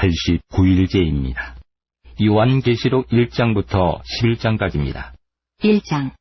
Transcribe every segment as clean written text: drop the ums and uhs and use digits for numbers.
89일째입니다. 요한계시록 1장부터 11장까지입니다. 1장.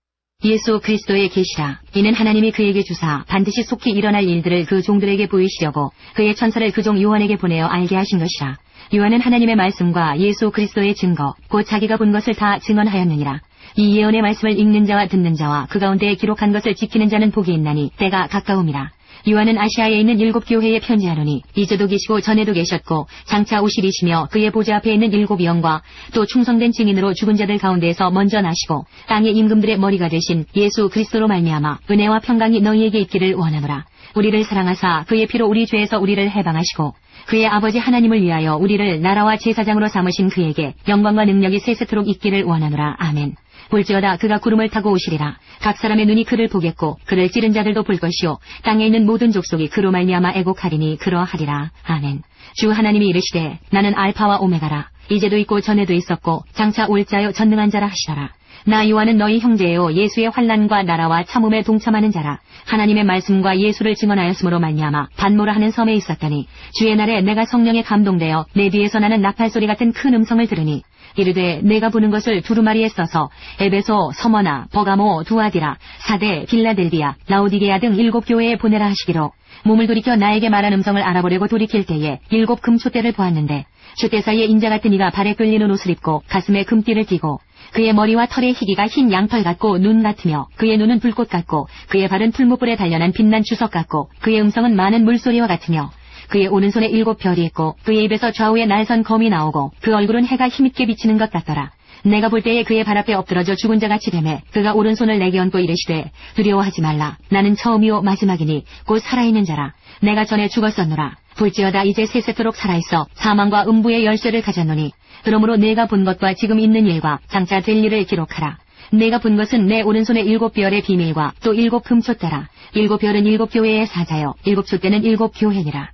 예수 그리스도의 계시라. 이는 하나님이 그에게 주사 반드시 속히 일어날 일들을 그 종들에게 보이시려고 그의 천사를 그 종 요한에게 보내어 알게 하신 것이라. 요한은 하나님의 말씀과 예수 그리스도의 증거 곧 자기가 본 것을 다 증언하였느니라. 이 예언의 말씀을 읽는 자와 듣는 자와 그 가운데 기록한 것을 지키는 자는 복이 있나니 때가 가까움이라. 요한은 아시아에 있는 7 교회에 편지하노니 이제도 계시고 전에도 계셨고 장차 오시리시며 그의 보좌 앞에 있는 7 영과 또 충성된 증인으로 죽은 자들 가운데에서 먼저 나시고 땅의 임금들의 머리가 되신 예수 그리스도로 말미암아 은혜와 평강이 너희에게 있기를 원하노라. 우리를 사랑하사 그의 피로 우리 죄에서 우리를 해방하시고 그의 아버지 하나님을 위하여 우리를 나라와 제사장으로 삼으신 그에게 영광과 능력이 세세토록 있기를 원하노라. 아멘. 볼지어다 그가 구름을 타고 오시리라. 각 사람의 눈이 그를 보겠고 그를 찌른 자들도 볼 것이요 땅에 있는 모든 족속이 그로 말미암아 애곡하리니 그러하리라. 아멘. 주 하나님이 이르시되 나는 알파와 오메가라. 이제도 있고 전에도 있었고 장차 올 자요 전능한 자라 하시더라. 나 요한은 너희 형제요 예수의 환난과 나라와 참음에 동참하는 자라. 하나님의 말씀과 예수를 증언하였으므로 말미암아 반모라 하는 섬에 있었더니 주의 날에 내가 성령에 감동되어 내 뒤에서 나는 나팔소리 같은 큰 음성을 들으니 이르되 내가 보는 것을 두루마리에 써서 에베소, 서머나, 버가모, 두아디라, 사데, 빌라델비아, 라오디게아 등 7 교회에 보내라 하시기로 몸을 돌이켜 나에게 말한 음성을 알아보려고 돌이킬 때에 7 금촛대를 보았는데 촛대 사이에 인자 같은 이가 발에 끌리는 옷을 입고 가슴에 금띠를 띠고 그의 머리와 털의 희기가 흰 양털 같고 눈 같으며 그의 눈은 불꽃 같고 그의 발은 풀무불에 단련한 빛난 주석 같고 그의 음성은 많은 물소리와 같으며 그의 오른손에 7 별이 있고 그의 입에서 좌우에 날선 검이 나오고 그 얼굴은 해가 힘있게 비치는 것 같더라. 내가 볼 때에 그의 발 앞에 엎드러져 죽은 자같이 되매 그가 오른손을 내게 얹고 이르시되 두려워하지 말라. 나는 처음이요 마지막이니 곧 살아있는 자라. 내가 전에 죽었었노라. 볼지어다 이제 세세토록 살아있어 사망과 음부의 열쇠를 가졌노니 그러므로 내가 본 것과 지금 있는 일과 장차 될 일을 기록하라. 내가 본 것은 내 오른손에 7 별의 비밀과 또 7 금촛대라. 7 별은 7 교회의 사자요 7 촛대는 7 교회니라.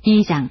2장.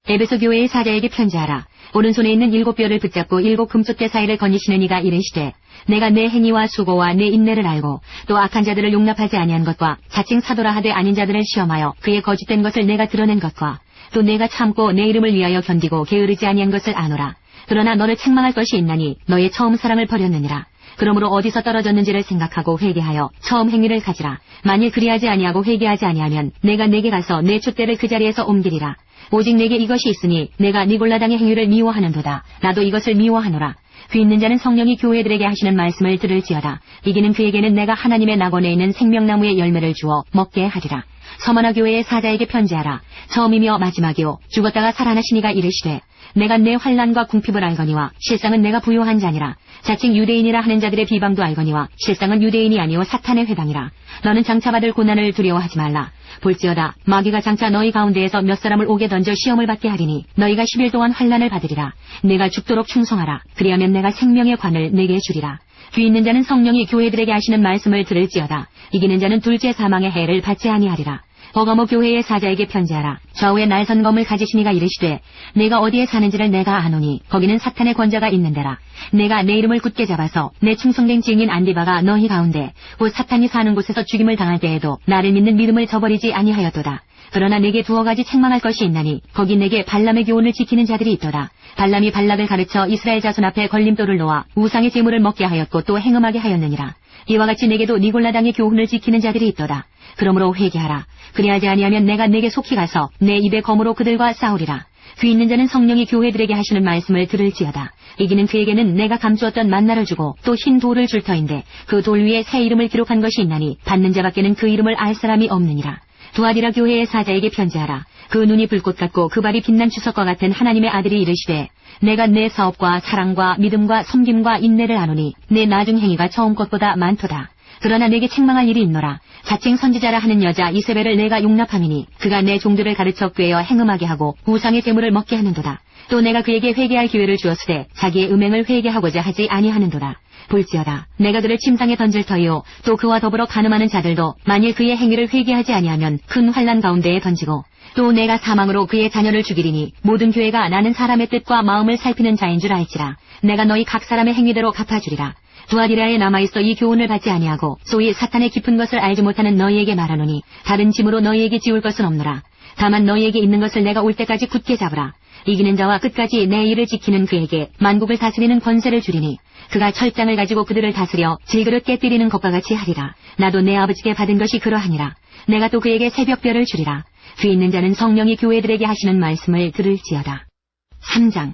에베소 교회의 사자에게 편지하라. 오른손에 있는 7 별을 붙잡고 7 금촛대 사이를 거니시는 이가 이르시되 내가 내 행위와 수고와 내 인내를 알고 또 악한 자들을 용납하지 아니한 것과 자칭 사도라 하되 아닌 자들을 시험하여 그의 거짓된 것을 내가 드러낸 것과 또 내가 참고 내 이름을 위하여 견디고 게으르지 아니한 것을 아노라. 그러나 너를 책망할 것이 있나니 너의 처음 사랑을 버렸느니라. 그러므로 어디서 떨어졌는지를 생각하고 회개하여 처음 행위를 가지라. 만일 그리하지 아니하고 회개하지 아니하면 내가 내게 가서 내 촛대를 그 자리에서 옮기리라. 오직 내게 이것이 있으니 내가 니골라당의 행위를 미워하는도다. 나도 이것을 미워하노라. 귀 있는 자는 성령이 교회들에게 하시는 말씀을 들을지어다. 이기는 그에게는 내가 하나님의 낙원에 있는 생명나무의 열매를 주어 먹게 하리라. 서머나 교회의 사자에게 편지하라. 처음이며 마지막이요 죽었다가 살아나신 이가 이르시되 내가 내 환난과 궁핍을 알거니와 실상은 내가 부요한 자니라. 자칭 유대인이라 하는 자들의 비방도 알거니와 실상은 유대인이 아니오 사탄의 회당이라. 너는 장차 받을 고난을 두려워하지 말라. 볼지어다 마귀가 장차 너희 가운데에서 몇 사람을 옥에 던져 시험을 받게 하리니 너희가 10일 동안 환난을 받으리라. 내가 죽도록 충성하라. 그리하면 내가 생명의 관을 내게 주리라. 귀 있는 자는 성령이 교회들에게 하시는 말씀을 들을지어다. 이기는 자는 둘째 사망의 해를 받지 아니하리라. 버가모 교회의 사자에게 편지하라. 좌우에 날선 검을 가지신 이가 이르시되 내가 어디에 사는지를 내가 아노니 거기는 사탄의 권자가 있는 데라. 내가 내 이름을 굳게 잡아서 내 충성된 증인 안디바가 너희 가운데 곧 사탄이 사는 곳에서 죽임을 당할 때에도 나를 믿는 믿음을 저버리지 아니하였도다. 그러나 내게 2 가지 책망할 것이 있나니 거기 내게 발람의 교훈을 지키는 자들이 있도다. 발람이 발락을 가르쳐 이스라엘 자손 앞에 걸림돌을 놓아 우상의 제물을 먹게 하였고 또 행음하게 하였느니라. 이와 같이 내게도 니골라당의 교훈을 지키는 자들이 있도다. 그러므로 회개하라. 그리하지 아니하면 내가 내게 속히 가서 내 입의 검으로 그들과 싸우리라. 귀 있는 자는 성령이 교회들에게 하시는 말씀을 들을지어다. 이기는 그에게는 내가 감추었던 만나를 주고 또 흰 돌을 줄 터인데 그 돌 위에 새 이름을 기록한 것이 있나니 받는 자밖에는 그 이름을 알 사람이 없느니라. 두아디라 교회의 사자에게 편지하라. 그 눈이 불꽃 같고 그 발이 빛난 주석과 같은 하나님의 아들이 이르시되 내가 내 사업과 사랑과 믿음과 섬김과 인내를 아노니 내 나중 행위가 처음 것보다 많도다. 그러나 내게 책망할 일이 있노라. 자칭 선지자라 하는 여자 이세벨을 내가 용납함이니 그가 내 종들을 가르쳐 꾀어 행음하게 하고 우상의 제물을 먹게 하는도다. 또 내가 그에게 회개할 기회를 주었으되 자기의 음행을 회개하고자 하지 아니하는도다. 볼지어다 내가 그를 침상에 던질 터이요 또 그와 더불어 간음하는 자들도 만일 그의 행위를 회개하지 아니하면 큰 환난 가운데에 던지고 또 내가 사망으로 그의 자녀를 죽이리니 모든 교회가 나는 사람의 뜻과 마음을 살피는 자인 줄 알지라. 내가 너희 각 사람의 행위대로 갚아주리라. 두아디라에 남아있어 이 교훈을 받지 아니하고 소위 사탄의 깊은 것을 알지 못하는 너희에게 말하노니 다른 짐으로 너희에게 지울 것은 없노라. 다만 너희에게 있는 것을 내가 올 때까지 굳게 잡으라. 이기는 자와 끝까지 내 일을 지키는 그에게 만국을 다스리는 권세를 주리니 그가 철장을 가지고 그들을 다스려 질그릇 깨뜨리는 것과 같이 하리라. 나도 내 아버지께 받은 것이 그러하니라. 내가 또 그에게 새벽별을 주리라. 귀 있는 자는 성령이 교회들에게 하시는 말씀을 들을지어다. 3장.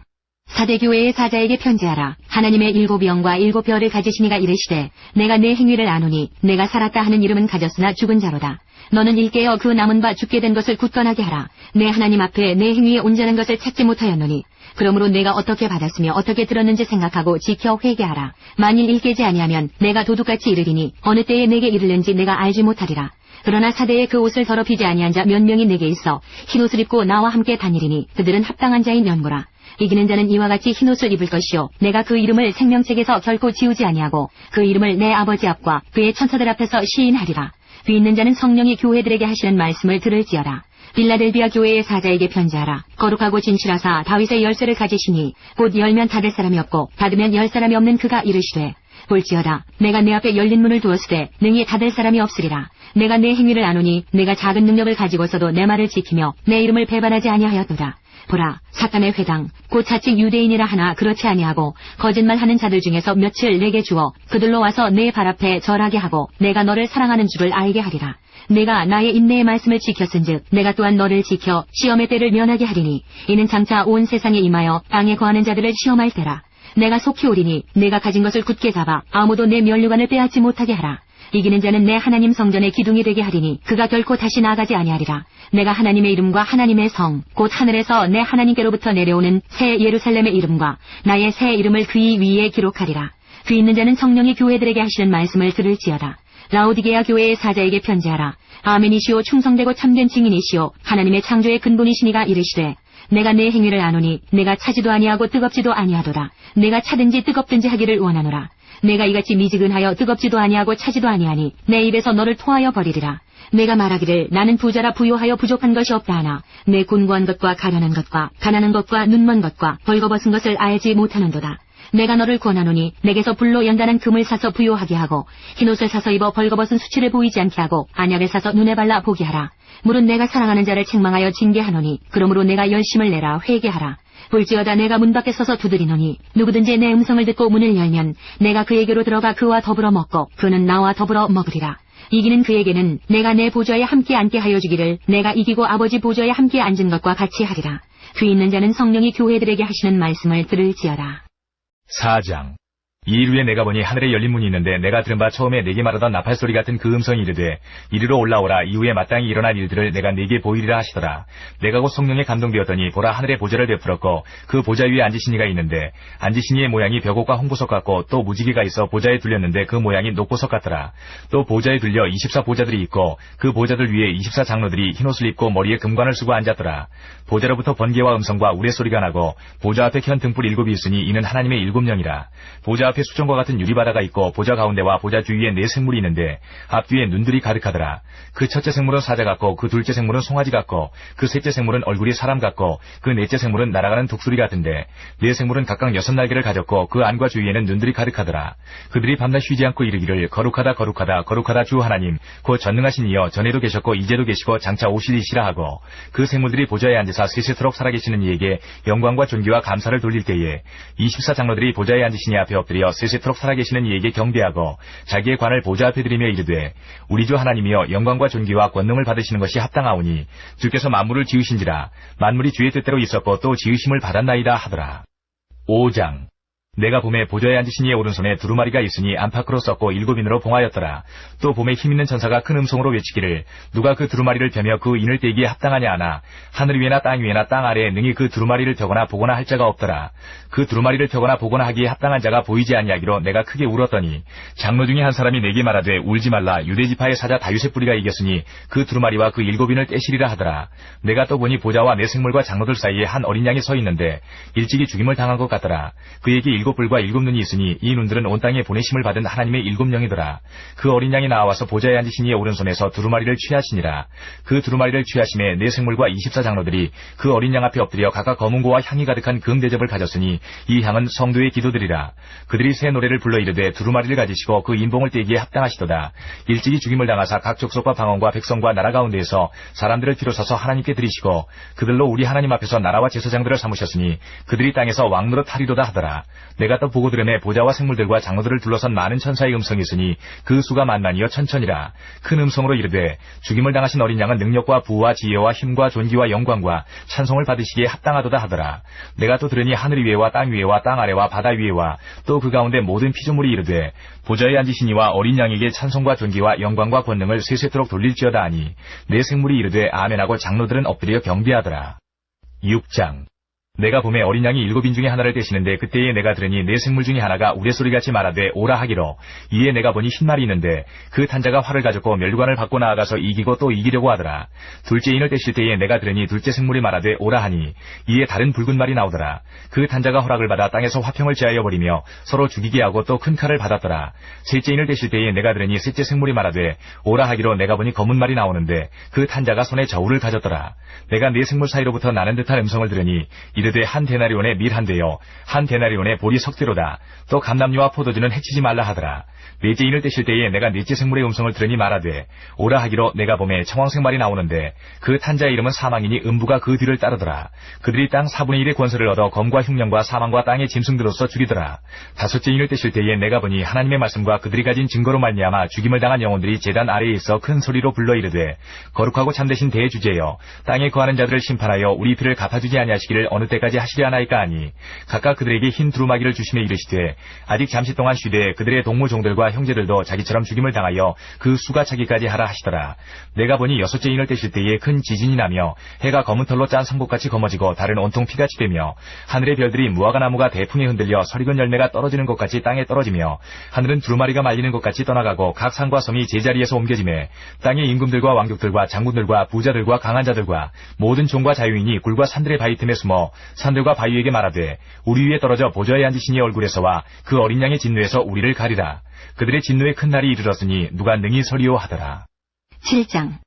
사대교회의 사자에게 편지하라. 하나님의 7영과 7별을 가지신 이가 이르시되 내가 내 행위를 아노니 내가 살았다 하는 이름은 가졌으나 죽은 자로다. 너는 일깨어 그 남은 바 죽게 된 것을 굳건하게 하라. 내 하나님 앞에 내 행위에 온전한 것을 찾지 못하였노니 그러므로 내가 어떻게 받았으며 어떻게 들었는지 생각하고 지켜 회개하라. 만일 일깨지 아니하면 내가 도둑같이 이르리니 어느 때에 내게 이르는지 내가 알지 못하리라. 그러나 사대에 그 옷을 더럽히지 아니한 자 몇 명이 내게 있어 흰옷을 입고 나와 함께 다니리니 그들은 합당한 자인 연고라. 이기는 자는 이와 같이 흰옷을 입을 것이요 내가 그 이름을 생명책에서 결코 지우지 아니하고 그 이름을 내 아버지 앞과 그의 천사들 앞에서 시인하리라. 귀 있는 자는 성령이 교회들에게 하시는 말씀을 들을지어다. 빌라델비아 교회의 사자에게 편지하라. 거룩하고 진실하사 다윗의 열쇠를 가지시니 곧 열면 닫을 사람이 없고 닫으면 열 사람이 없는 그가 이르시되 볼지어다. 내가 내 앞에 열린 문을 두었으되 능히 닫을 사람이 없으리라. 내가 내 행위를 아노니 내가 작은 능력을 가지고서도 내 말을 지키며 내 이름을 배반하지 아니하였도다. 보라, 사탄의 회당 곧 자칭 유대인이라 하나 그렇지 아니하고 거짓말하는 자들 중에서 몇을 내게 주어 그들로 와서 내 발 앞에 절하게 하고 내가 너를 사랑하는 줄을 알게 하리라. 내가 나의 인내의 말씀을 지켰은즉 내가 또한 너를 지켜 시험의 때를 면하게 하리니 이는 장차 온 세상에 임하여 땅에 거하는 자들을 시험할 때라. 내가 속히 오리니 내가 가진 것을 굳게 잡아 아무도 내 면류관을 빼앗지 못하게 하라. 이기는 자는 내 하나님 성전의 기둥이 되게 하리니 그가 결코 다시 나아가지 아니하리라. 내가 하나님의 이름과 하나님의 성 곧 하늘에서 내 하나님께로부터 내려오는 새 예루살렘의 이름과 나의 새 이름을 그의 위에 기록하리라. 귀 있는 자는 성령이 교회들에게 하시는 말씀을 들을지어다. 라오디게아 교회의 사자에게 편지하라. 아멘이시오 충성되고 참된 증인이시오 하나님의 창조의 근본이시니가 이르시되 내가 내 행위를 아노니 내가 차지도 아니하고 뜨겁지도 아니하도다. 내가 차든지 뜨겁든지 하기를 원하노라. 내가 이같이 미지근하여 뜨겁지도 아니하고 차지도 아니하니 내 입에서 너를 토하여 버리리라. 내가 말하기를 나는 부자라 부요하여 부족한 것이 없다 하나 내 곤고한 것과 가련한 것과 가난한 것과 눈먼 것과 벌거벗은 것을 알지 못하는도다. 내가 너를 권하노니 내게서 불로 연단한 금을 사서 부요하게 하고 흰옷을 사서 입어 벌거벗은 수치를 보이지 않게 하고 안약을 사서 눈에 발라 보게 하라. 물은 내가 사랑하는 자를 책망하여 징계하노니 그러므로 내가 열심을 내라 회개하라. 볼지어다 내가 문 밖에 서서 두드리노니 누구든지 내 음성을 듣고 문을 열면 내가 그에게로 들어가 그와 더불어 먹고 그는 나와 더불어 먹으리라. 이기는 그에게는 내가 내 보좌에 함께 앉게 하여 주기를 내가 이기고 아버지 보좌에 함께 앉은 것과 같이 하리라. 귀 있는 자는 성령이 교회들에게 하시는 말씀을 들을지어다. 4장. 이 일 후에 내가 보니 하늘에 열린 문이 있는데 내가 들은 바 처음에 내게 말하던 나팔소리 같은 그 음성이 이르되 이리로 올라오라. 이후에 마땅히 일어날 일들을 내가 네게 보이리라 하시더라. 내가 곧 성령에 감동되었더니 보라 하늘의 보좌를 베풀었고 그 보좌 위에 앉으신 이가 있는데 앉으신 이의 모양이 벽옥과 홍보석 같고 또 무지개가 있어 보좌에 둘렸는데 그 모양이 녹보석 같더라. 또 보좌에 둘려 24보좌들이 있고 그 보좌들 위에 24장로들이 흰옷을 입고 머리에 금관을 쓰고 앉았더라. 보좌로부터 번개와 음성과 우레소리가 나고 보좌 앞에 켠 등불 7이 있으니 이는 하나님의 7영이라. 보좌 앞에 수정과 같은 유리바다가 있고 보좌 가운데와 보좌 주위에 4생물이 있는데 앞뒤에 눈들이 가득하더라. 그 첫째 생물은 사자 같고 그 둘째 생물은 송아지 같고 그 셋째 생물은 얼굴이 사람 같고 그 넷째 생물은 날아가는 독수리 같은데 4생물은 각각 6날개를 가졌고 그 안과 주위에는 눈들이 가득하더라. 그들이 밤낮 쉬지 않고 이르기를 거룩하다 거룩하다 거룩하다 주 하나님 곧 전능하신 이여 전에도 계셨고 이제도 계시고 장차 오시리시라 하고 그 생물들이 보좌에 앉으사 세세토록 살아계시는 이에게 영광과 존귀와 감사를 돌릴 때에 24장로들이 보좌에 앉으신 이 앞에 엎드려 세세토록 살아계시는 이에게 경배하고 자기의 관을 보좌 앞에 드리며 이르되 우리 주 하나님이여 영광과 존귀와 권능을 받으시는 것이 합당하오니 주께서 만물을 지으신지라 만물이 주의 뜻대로 있었고 또 지으심을 받았나이다 하더라. 5장. 내가 봄에 보좌에 앉으신 이의 오른손에 두루마리가 있으니 안팎으로 썼고 7인으로 봉하였더라. 또 봄에 힘있는 천사가 큰 음성으로 외치기를 누가 그 두루마리를 펴며 그 인을 떼기에 합당하냐 하나 하늘 위에나 땅 위에나 땅 아래에 능히 그 두루마리를 펴거나 보거나 할 자가 없더라. 그 두루마리를 펴거나 보거나 하기에 합당한 자가 보이지 아니하기로 내가 크게 울었더니 장로 중에 한 사람이 내게 말하되 울지 말라. 유대지파의 사자 다윗의 뿌리가 이겼으니 그 두루마리와 그 7인을 떼시리라 하더라. 내가 또 보니 보좌와 4생물과 장로들 사이에 한 어린 양이 서 있는데 일찍이 죽임을 당한 것 같더라. 그에게 일곱 뿔과 일곱 눈이 있으니 이 눈들은 온 땅에 보내심을 받은 하나님의 일곱 영이더라. 그 어린 양이 나와서 보좌에 앉으신 이의 오른손에서 두루마리를 취하시니라. 그 두루마리를 취하심에 네 생물과 24장로들이 그 어린 양 앞에 엎드려 각각 검은고와 향이 가득한 금대접을 가졌으니 이 향은 성도의 기도들이라. 그들이 새 노래를 불러 이르되 두루마리를 가지시고 그 인봉을 떼기에 합당하시도다. 일찍이 죽임을 당하사 각 족속과 방언과 백성과 나라 가운데에서 사람들을 비로소서 하나님께 드리시고 그들로 우리 하나님 앞에서 나라와 제사장들을 삼으셨으니 그들이 땅에서 왕노릇 하리로다 하더라. 내가 또 보고 들음에 보좌와 생물들과 장로들을 둘러선 많은 천사의 음성이 있으니 그 수가 만만이여 천천이라. 큰 음성으로 이르되 죽임을 당하신 어린 양은 능력과 부와 지혜와 힘과 존귀와 영광과 찬송을 받으시기에 합당하도다 하더라. 내가 또 들으니 하늘 위에와 땅 위에와 땅 아래와 바다 위에와 또 그 가운데 모든 피조물이 이르되 보좌에 앉으신 이와 어린 양에게 찬송과 존귀와 영광과 권능을 세세토록 돌릴지어다 하니 내 생물이 이르되 아멘하고 장로들은 엎드려 경배하더라. 6장. 내가 봄에 어린 양이 일곱인 중에 하나를 떼시는데 그때에 내가 들으니 내 생물 중에 하나가 우레소리같이 말하되 오라 하기로. 이에 내가 보니 흰말이 있는데 그 탄자가 활을 가졌고 멸관을 받고 나아가서 이기고 또 이기려고 하더라. 둘째 인을 떼실 때에 내가 들으니 둘째 생물이 말하되 오라 하니 이에 다른 붉은 말이 나오더라. 그 탄자가 허락을 받아 땅에서 화평을 제하여 버리며 서로 죽이게 하고 또 큰 칼을 받았더라. 셋째 인을 떼실 때에 내가 들으니 셋째 생물이 말하되 오라 하기로 내가 보니 검은 말이 나오는데 그 탄자가 손에 저울을 가졌더라. 내가 네 생물 사이로부터 나는 듯한 음성을 들으니 이르되 한 데나리온의 밀 한 대요 한 데나리온의 보리 석 대로다. 또 감람류와 포도주는 해치지 말라 하더라. 넷째 인을 떼실 때에 내가 넷째 생물의 음성을 들으니 말하되 오라 하기로 내가 봄에 청황색 말이 나오는데 그 탄자의 이름은 사망이니 음부가 그 뒤를 따르더라. 그들이 땅 4분의 1의 권세를 얻어 검과 흉년과 사망과 땅의 짐승들로서 죽이더라. 다섯째 인을 떼실 때에 내가 보니 하나님의 말씀과 그들이 가진 증거로 말미암아 죽임을 당한 영혼들이 제단 아래에 있어 큰 소리로 불러 이르되 거룩하고 참되신 대주제여 땅에 거하는 자들을 심판하여 우리 피를 갚아주지 아니하시기를 어느 때까지 하시려 하나이까 하니 각각 그들에게 흰 두루마기를 주시며 이르시되 아직 잠시 동안 쉬되 그들의 동무 종들과 형제들도 자기처럼 죽임을 당하여 그 수가 차기까지 하라 하시더라. 내가 보니 여섯째 인을 떼실 때에 큰 지진이 나며 해가 검은 털로 짠 성복같이 검어지고 달은 온통 피같이 되며 하늘의 별들이 무화과 나무가 대풍에 흔들려 설익은 열매가 떨어지는 것 같이 땅에 떨어지며 하늘은 두루마리가 말리는 것 같이 떠나가고 각 산과 섬이 제자리에서 옮겨지매 땅의 임금들과 왕족들과 장군들과 부자들과 강한 자들과 모든 종과 자유인이 굴과 산들의 바위 틈에 숨어 산들과 바위에게 말하되 우리 위에 떨어져 보좌에 앉으신 이의 얼굴에서와 그 어린 양의 진노에서 우리를 가리라. 그들의 진노의 큰 날이 이르렀으니 누가 능히 서리오 하더라. 7장.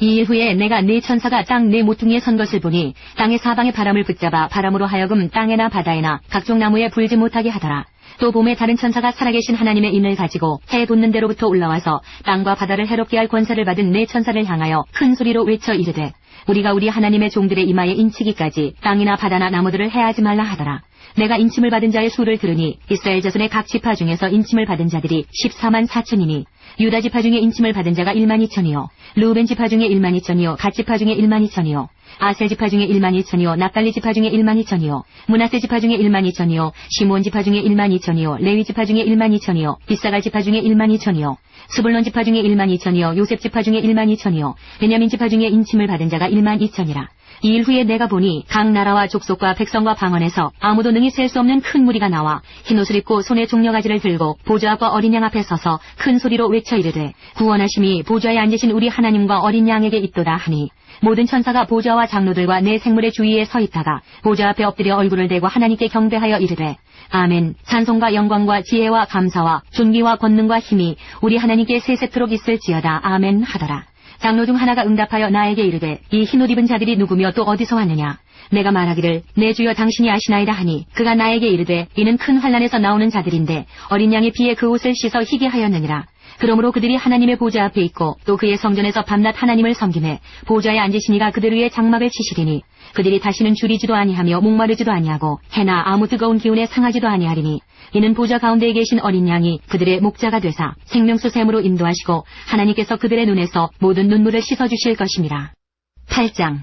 이 일 후에 내가 네 천사가 땅 네 모퉁이에 선 것을 보니 땅의 사방의 바람을 붙잡아 바람으로 하여금 땅에나 바다에나 각종 나무에 불지 못하게 하더라. 또 봄에 다른 천사가 살아계신 하나님의 인을 가지고 해 돋는 데로부터 올라와서 땅과 바다를 해롭게 할 권세를 받은 네 천사를 향하여 큰 소리로 외쳐 이르되 우리가 우리 하나님의 종들의 이마에 인치기까지 땅이나 바다나 나무들을 해하지 말라 하더라. 내가 인침을 받은 자의 수를 들으니 이스라엘 자손의 각 지파 중에서 인침을 받은 자들이 14만 4천이니 유다 지파 중에 인침을 받은 자가 1만 2천이요 르우벤 지파 중에 1만 2천이요 갓 지파 중에 1만 2천이요 아셀 지파 중에 1만 2천이요 납달리 지파 중에 1만 2천이요 므낫세 지파 중에 1만 2천이요 시므온 지파 중에 1만 2천이요 레위 지파 중에 1만 2천이요 이사갈 지파 중에 1만 2천이요 스불론 지파 중에 1만 2천이요 요셉 지파 중에 1만 2천이요 베냐민 지파 중에 인침을 받은 자가 1만 2천이라. 이 일 후에 내가 보니 각 나라와 족속과 백성과 방언에서 아무도 능히 셀 수 없는 큰 무리가 나와 흰옷을 입고 손에 종려가지를 들고 보좌 앞과 어린 양 앞에 서서 큰 소리로 외쳐 이르되 구원하심이 보좌에 앉으신 우리 하나님과 어린 양에게 있도다 하니 모든 천사가 보좌와 장로들과 내 생물의 주위에 서 있다가 보좌 앞에 엎드려 얼굴을 대고 하나님께 경배하여 이르되 아멘. 찬송과 영광과 지혜와 감사와 존귀와 권능과 힘이 우리 하나님께 세세토록 있을지어다. 아멘 하더라. 장로 중 하나가 응답하여 나에게 이르되 이 흰옷 입은 자들이 누구며 또 어디서 왔느냐. 내가 말하기를 내 주여 당신이 아시나이다 하니 그가 나에게 이르되 이는 큰 환난에서 나오는 자들인데 어린 양의 피에 그 옷을 씻어 희게 하였느니라. 그러므로 그들이 하나님의 보좌 앞에 있고 또 그의 성전에서 밤낮 하나님을 섬기매 보좌에 앉으신 이가 그들 위에 장막을 치시리니 그들이 다시는 줄이지도 아니하며 목마르지도 아니하고 해나 아무 뜨거운 기운에 상하지도 아니하리니 이는 보좌 가운데에 계신 어린 양이 그들의 목자가 되사 생명수 샘으로 인도하시고 하나님께서 그들의 눈에서 모든 눈물을 씻어주실 것임이라. 8장.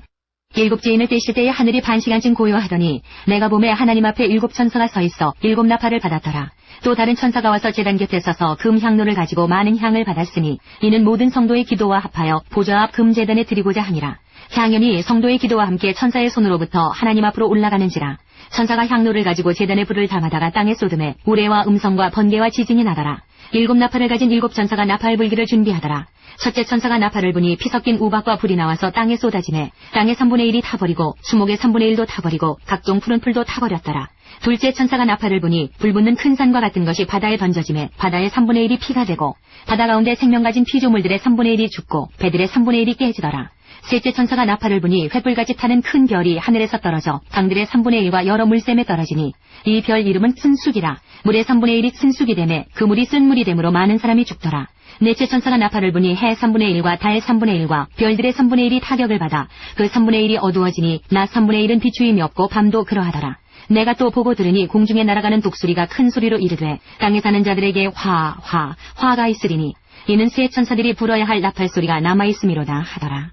일곱째 인을 떼실 때에 하늘이 반시간쯤 고요하더니 내가 보매 하나님 앞에 7 천사가 서 있어 7 나팔을 받았더라. 또 다른 천사가 와서 제단 곁에 서서 금 향로를 가지고 많은 향을 받았으니 이는 모든 성도의 기도와 합하여 보좌 앞 금 제단에 드리고자 하니라. 향연이 성도의 기도와 함께 천사의 손으로부터 하나님 앞으로 올라가는지라. 천사가 향로를 가지고 제단에 불을 담아다가 땅에 쏟음에 우레와 음성과 번개와 지진이 나더라. 7 나팔을 가진 7 천사가 나팔 불기를 준비하더라. 첫째 천사가 나팔을 부니 피 섞인 우박과 불이 나와서 땅에 쏟아지매 땅의 3분의 1이 타버리고 수목의 3분의 1도 타버리고 각종 푸른 풀도 타버렸더라. 둘째 천사가 나팔을 부니 불 붙는 큰 산과 같은 것이 바다에 던져지매 바다의 3분의 1이 피가 되고 바다 가운데 생명 가진 피조물들의 3분의 1이 죽고 배들의 3분의 1이 깨지더라. 셋째 천사가 나팔을 부니 횃불같이 타는 큰 별이 하늘에서 떨어져 강들의 3분의 1과 여러 물샘에 떨어지니 이 별 이름은 쓴쑥이라. 물의 3분의 1이 쓴쑥이 되매 그 물이 쓴 물이 되므로 많은 사람이 죽더라. 넷째 천사가 나팔을 부니 해 3분의 1과 달 3분의 1과 별들의 3분의 1이 타격을 받아 그 3분의 1이 어두워지니 낮 3분의 1은 비추임이 없고 밤도 그러하더라. 내가 또 보고 들으니 공중에 날아가는 독수리가 큰 소리로 이르되 땅에 사는 자들에게 화가 있으리니 이는 세 천사들이 불어야 할 나팔 소리가 남아있음이로다 하더라.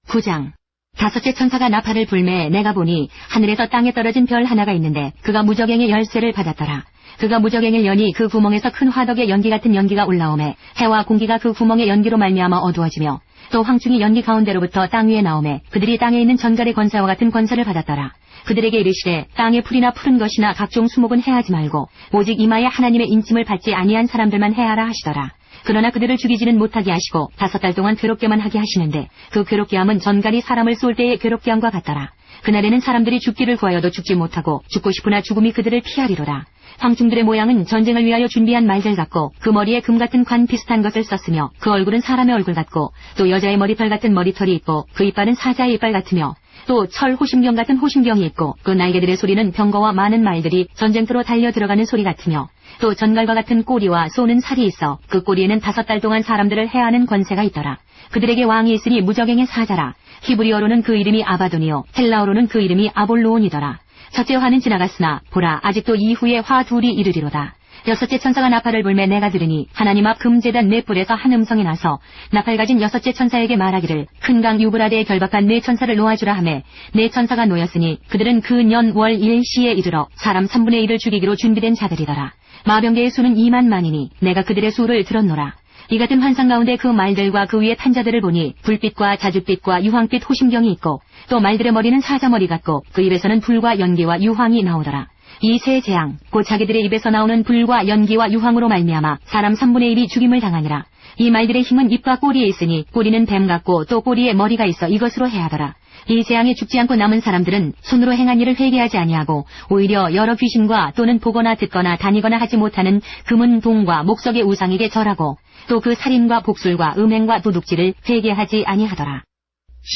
9장. 다섯째 천사가 나팔을 불매 내가 보니 하늘에서 땅에 떨어진 별 하나가 있는데 그가 무저갱의 열쇠를 받았더라. 그가 무저갱을 여니 그 구멍에서 큰 화덕의 연기 같은 연기가 올라오매 해와 공기가 그 구멍의 연기로 말미암아 어두워지며 또 황충이 연기 가운데로부터 땅 위에 나오매 그들이 땅에 있는 전갈의 권세와 같은 권세를 받았더라. 그들에게 이르시되 땅의 풀이나 푸른 것이나 각종 수목은 해하지 말고 오직 이마에 하나님의 인침을 받지 아니한 사람들만 해하라 하시더라. 그러나 그들을 죽이지는 못하게 하시고 5달 동안 괴롭게만 하게 하시는데 그 괴롭게 함은 전갈이 사람을 쏠 때의 괴롭게 함과 같더라. 그날에는 사람들이 죽기를 구하여도 죽지 못하고 죽고 싶으나 죽음이 그들을 피하리로라. 황충들의 모양은 전쟁을 위하여 준비한 말들 같고 그 머리에 금 같은 관 비슷한 것을 썼으며 그 얼굴은 사람의 얼굴 같고 또 여자의 머리털 같은 머리털이 있고 그 이빨은 사자의 이빨 같으며 또 철 호심경 같은 호심경이 있고 그 날개들의 소리는 병거와 많은 말들이 전쟁터로 달려 들어가는 소리 같으며 또 전갈과 같은 꼬리와 쏘는 살이 있어 그 꼬리에는 5달 동안 사람들을 해하는 권세가 있더라. 그들에게 왕이 있으니 무저갱의 사자라. 히브리어로는 그 이름이 아바돈이요 헬라어로는 그 이름이 아볼로온이더라. 첫째 화는 지나갔으나 보라 아직도 이후에 화 둘이 이르리로다. 여섯째 천사가 나팔을 불매 내가 들으니 하나님 앞 금제단 네 뿔에서 한 음성이 나서 나팔 가진 여섯째 천사에게 말하기를 큰 강 유브라데에 결박한 네 천사를 놓아주라 하매 네 천사가 놓였으니 그들은 그 년 월 일시에 이르러 사람 3분의 1을 죽이기로 준비된 자들이더라. 마병대의 수는 2만 만이니 내가 그들의 수를 들었노라. 이 같은 환상 가운데 그 말들과 그 위에 탄 자들을 보니 불빛과 자줏빛과 유황빛 호심경이 있고 또 말들의 머리는 사자머리 같고 그 입에서는 불과 연기와 유황이 나오더라. 이 세 재앙 곧 자기들의 입에서 나오는 불과 연기와 유황으로 말미암아 사람 3분의 1이 죽임을 당하니라. 이 말들의 힘은 입과 꼬리에 있으니 꼬리는 뱀 같고 또 꼬리에 머리가 있어 이것으로 해하더라. 이 재앙에 죽지 않고 남은 사람들은 손으로 행한 일을 회개하지 아니하고 오히려 여러 귀신과 또는 보거나 듣거나 다니거나 하지 못하는 금은 동과 목석의 우상에게 절하고 또 그 살인과 복술과 음행과 도둑질을 회개하지 아니하더라.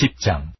10장.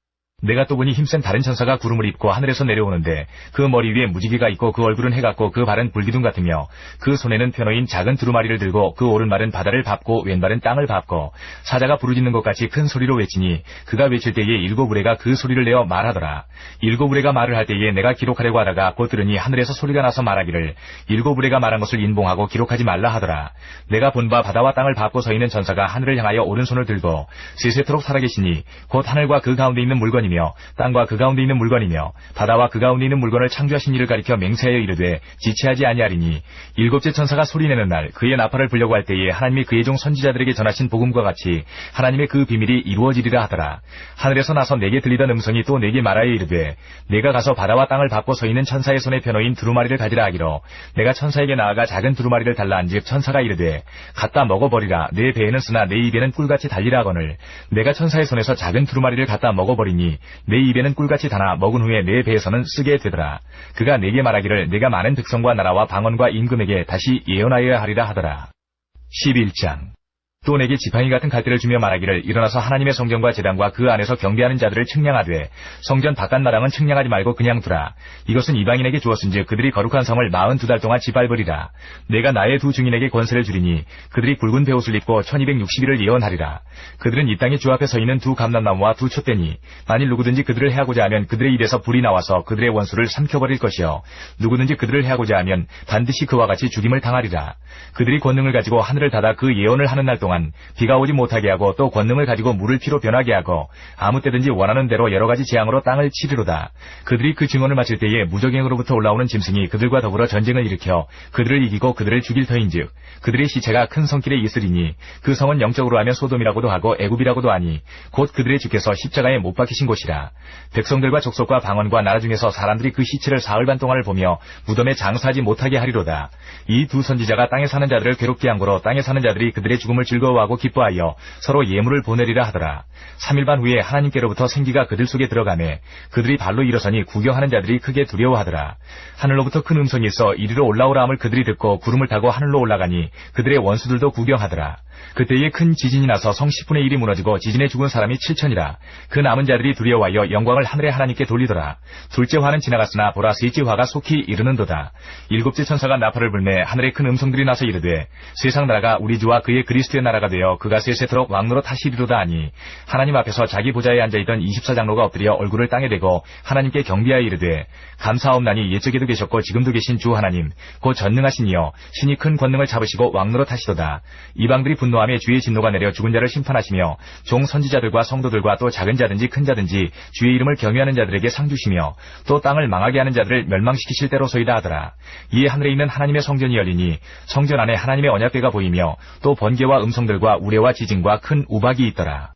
내가 또 보니 힘센 다른 천사가 구름을 입고 하늘에서 내려오는데 그 머리 위에 무지개가 있고 그 얼굴은 해 같고 그 발은 불기둥 같으며 그 손에는 펴놓인 작은 두루마리를 들고 그 오른발은 바다를 밟고 왼발은 땅을 밟고 사자가 부르짖는 것 같이 큰 소리로 외치니 그가 외칠 때에 7 우레가 그 소리를 내어 말하더라. 7 우레가 말을 할 때에 내가 기록하려고 하다가 곧 들으니 하늘에서 소리가 나서 말하기를 7 우레가 말한 것을 인봉하고 기록하지 말라 하더라. 내가 본 바 바다와 땅을 밟고 서 있는 천사가 하늘을 향하여 오른손을 들고 세세토록 살아계시니 곧 하늘과 그 가운데 있는 물건이 땅과 그 가운데 있는 물건이며 바다와 그 가운데 있는 물건을 창조하신 이를 가리켜 맹세하여 이르되 지체하지 아니하리니 7째 천사가 소리내는 날 그의 나팔을 불려고 할 때에 하나님이 그의 종 선지자들에게 전하신 복음과 같이 하나님의 그 비밀이 이루어지리라 하더라. 하늘에서 나서 내게 들리던 음성이 또 내게 말하여 이르되 내가 가서 바다와 땅을 밟고 서 있는 천사의 손에 펴놓인 두루마리를 가지라 하기로 내가 천사에게 나아가 작은 두루마리를 달라 한즉 천사가 이르되 갖다 먹어버리라. 내 배에는 쓰나 내 입에는 꿀같이 달리라 하거늘 내가 천사의 손에서 작은 두루마리를 갖다 먹어버리니 내 입에는 꿀같이 달아 먹은 후에 내 배에서는 쓰게 되더라. 그가 내게 말하기를 내가 많은 백성과 나라와 방언과 임금에게 다시 예언하여야 하리라 하더라. 11장. 또 내게 지팡이 같은 갈대를 주며 말하기를 일어나서 하나님의 성전과 제단과 그 안에서 경배하는 자들을 측량하되 성전 바깥 마당은 측량하지 말고 그냥 두라. 이것은 이방인에게 주었은즉 그들이 거룩한 성을 42달 동안 짓밟으리라. 내가 나의 두 증인에게 권세를 주리니 그들이 굵은 베옷을 입고 1260일을 예언하리라. 그들은 이 땅의 주 앞에 서 있는 두 감람나무와 두 촛대니 만일 누구든지 그들을 해하고자 하면 그들의 입에서 불이 나와서 그들의 원수를 삼켜버릴 것이요 누구든지 그들을 해하고자 하면 반드시 그와 같이 죽임을 당하리라. 그들이 권능을 가지고 하늘을 닫아 그 예언을 하는 날 동안 또한 비가 오지 못하게 하고 또 권능을 가지고 물을 피로 변하게 하고 아무 때든지 원하는 대로 여러 가지 재앙으로 땅을 치리로다. 그들이 그 증언을 마칠 때에 무적행으로부터 올라오는 짐승이 그들과 더불어 전쟁을 일으켜 그들을 이기고 그들을 죽일 터인즉 그들의 시체가 큰 성길에 있으리니 그 성은 영적으로 하면 소돔이라고도 하고 애굽이라고도 하니 곧 그들의 주께서 십자가에 못 박히신 곳이라. 백성들과 족속과 방언과 나라 중에서 사람들이 그 시체를 사흘 반 동안을 보며 무덤에 장사하지 못하게 하리로다. 이 두 선지자가 땅에 사는 자들을 괴롭게 한 거로 땅에 사는 자들이 그들의 죽음을 즐거워하고 기뻐하여 서로 예물을 보내리라 하더라. 3일 반 후에 하나님께로부터 생기가 그들 속에 들어가매 그들이 발로 일어서니 구경하는 자들이 크게 두려워하더라. 하늘로부터 큰 음성이 있어 이리로 올라오라 함을 그들이 듣고 구름을 타고 하늘로 올라가니 그들의 원수들도 구경하더라. 그때에 큰 지진이 나서 성 10분의 1이 무너지고 지진에 죽은 사람이 7천이라. 그 남은 자들이 두려워하여 영광을 하늘의 하나님께 돌리더라. 둘째 화는 지나갔으나 보라 셋째 화가 속히 이르는도다. 일곱째 천사가 나팔을 불매 하늘에 큰 음성들이 나서 이르되 세상 나라가 우리 주와 그의 그리스도의 나라가 되어 그가 세세토록 왕노릇 하시리로다 하니 하나님 앞에서 자기 보좌에 앉아있던 24장로가 엎드려 얼굴을 땅에 대고 하나님께 경배하여 이르되 감사하옵나니 옛적에도 계셨고 지금도 계신 주 하나님 곧 전능하신 이여 신이 큰 권능을 잡으시고 왕노릇 하시도다. 이방들이 분노하며 주의 진노가 내려 죽은 자를 심판하시며 종 선지자들과 성도들과 또 작은 자든지 큰 자든지 주의 이름을 경외하는 자들에게 상 주시며 또 땅을 망하게 하는 자들을 멸망시키실 때로소이다 하더라. 이에 하늘에 있는 하나님의 성전이 열리니 성전 안에 하나님의 언약궤가 보이며 또 번개와 음성들과 우레와 지진과 큰 우박이 있더라.